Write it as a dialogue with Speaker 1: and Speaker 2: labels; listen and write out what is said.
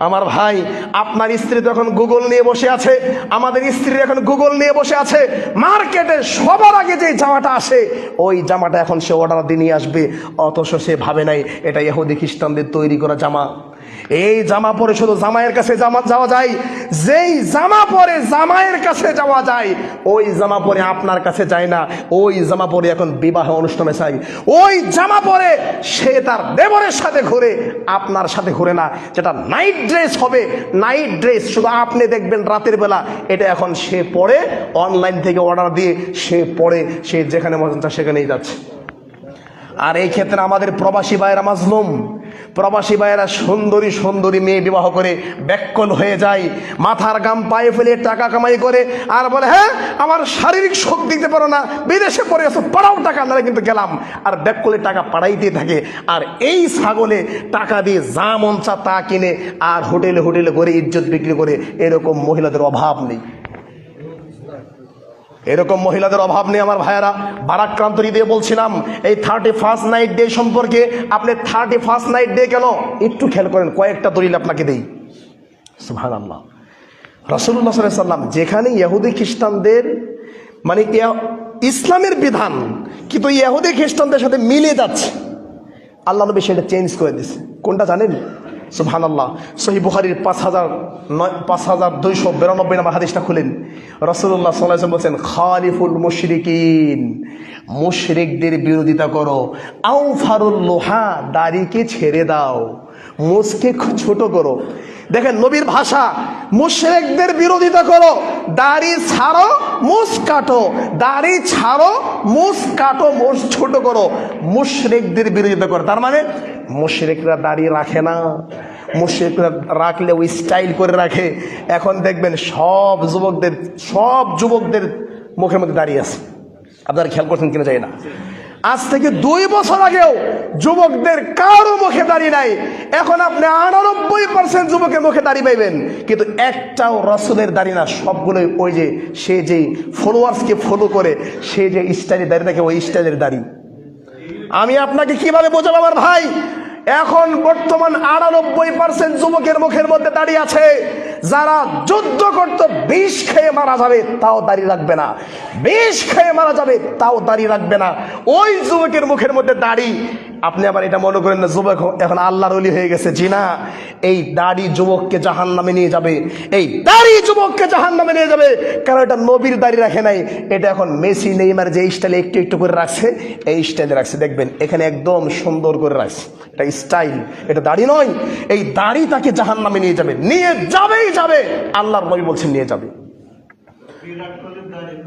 Speaker 1: আমার ভাই, আপনার স্ত্রী তো এখন গুগল নিয়ে বসে আছে, আমাদের স্ত্রী এখন গুগল নিয়ে বসে আছে। মার্কেটে সবার আগে যে জামাটা আসে, ওই জামাটা এখন সে অর্ডার দিয়ে নিয়ে আসবে, অথচ সে ভাবে নাই এটা ইহুদি খ্রিস্টানদের তৈরি করা জামা। এই জামা পরে শুধু জামাইয়ের কাছে যাওয়া যায়, যেই জামা পরে জামাইয়ের কাছে যাওয়া যায়, ওই জামা পরে আপনার কাছে যায় না। ওই জামা পরে এখন বিবাহ অনুষ্ঠানে চাই, ওই জামা পরে সে তার দেবরের সাথে ঘুরে, আপনার সাথে ঘুরে না। যেটা নাইট ড্রেস হবে, নাইট ড্রেস শুধু আপনি দেখবেন রাতের বেলা, এটা এখন সে পরে অনলাইন থেকে অর্ডার দিয়ে সে পরে, সে যেখানে মন চায় সেখানেই যাচ্ছে। আর এই ক্ষেত্রে আমাদের প্রবাসী ভাইয়েরা মাজলুম। প্রবাসী ভাইয়েরা সুন্দরী সুন্দরী মেয়ে বিবাহ করে ব্যাককল হয়ে যায়, মাথার গাম পায়ে ফেলে টাকা কামাই করে, আর বলে হ্যাঁ আমার শারীরিক শোধ দিতে পারো না, বিদেশে পড়ে আসো, পাড়াও টাকা, নাহলে কিন্তু গেলাম। আর ব্যাককলে টাকা পাড়াইতে থাকে। আর এই ছাগলে টাকা দিয়ে যা মন চা তা কিনে, আর হোটেলে হোটেলে করে ইজ্জত বিক্রি করে। এরকম মহিলাদের অভাব নেই, এরকম মহিলাদের অভাব নেই আমার ভাইয়েরা। বারাক্রান্ত হৃদয়ে বলছিলাম এই 31st নাইট ডে সম্পর্কে। আপনি 31st নাইট ডে কেন একটু খেয়াল করেন, কয়েকটা দলিল আপনাকে দেই। সুবহানাল্লাহ, রাসূলুল্লাহ সাল্লাল্লাহু আলাইহি ওয়াসাল্লাম যেখানে ইহুদি খ্রিস্টানদের মানে ইসলামের বিধান কিন্তু ইহুদি খ্রিস্টানদের সাথে মিলে যাচ্ছে, আল্লাহ নবী সেটা চেঞ্জ করে দিয়েছে। কোনটা জানেন? সুবহানাল্লাহ, সহিহ বুখারীর 5292 নম্বর হাদিসটা খুলেন। রাসূলুল্লাহ সাল্লাল্লাহু আলাইহি ওয়াসাল্লাম বলেন, খালিফুল মুশরিকিন, মুশরিকদের বিরোধিতা করো। আউফারুল লোহা, দাড়িকে ছেড়ে দাও, মুসকে ছোট করো। দেখেন নবীর ভাষা, মুশরিকদের বিরোধিতা করো, দাড়ি ছাড়ো, মুস কাটো, দাড়ি ছাড়ো, মুস কাটো, মুস ছোট করো। মুশরিকদের বিরোধিতা করো, তার মানে মুশরিকরা দাড়ি রাখে না, মুশরিকরা রাখলে ওই স্টাইল করে রাখে। এখন দেখবেন সব যুবকদের মুখের মধ্যে দাড়ি আছে। আপনারা খেয়াল করছেন কিনা জানি না, আজ থেকে 2 বছর আগেও যুবকদের কারো মুখে দাড়ি নাই। এখন আপনি 98% যুবকের মুখে দাড়ি পাইবেন, কিন্তু একটাও রাসূলের দাড়ি না, সবগুলোই ওই যে সে যে ফলোয়ার্সকে ফলো করে সে যে স্টাইলের দাড়ি থাকে, ওই স্টাইলের দাড়ি। আমি আপনাকে কিভাবে বোঝাবো আমার ভাই? এখন বর্তমান 98% যুবকের মুখের মধ্যে দাড়ি আছে। যারা যুদ্ধ করত, বিষ খেয়ে মারা যাবে তাও দাড়ি রাখবে না, বিষ খেয়ে মারা যাবে তাও দাড়ি রাখবে না, ওই যুবকের মুখের মধ্যে দাড়ি। আপনি আবার এটা মনে করেন না যুবক এখন আল্লাহর ওলি হয়ে গেছে। জি না, এই দাড়ি যুবককে জাহান্নামে নিয়ে যাবে, এই দাড়ি যুবককে জাহান্নামে নিয়ে যাবে। কারণ এটা নবীর দাড়ি রাখে নাই, এটা এখন মেসি নেইমার যে স্টাইলে একটু একটু করে রাখছে, এই স্টাইলে রাখছে। দেখবেন এখানে একদম সুন্দর করে রাখছে, এটা স্টাইল, এটা দাড়ি নয়। এই দাড়ি তাকে জাহান্নামে নিয়ে যাবে, নিয়ে যাবেই যাবে। আল্লাহর নবী বলছেন নিয়ে যাবে।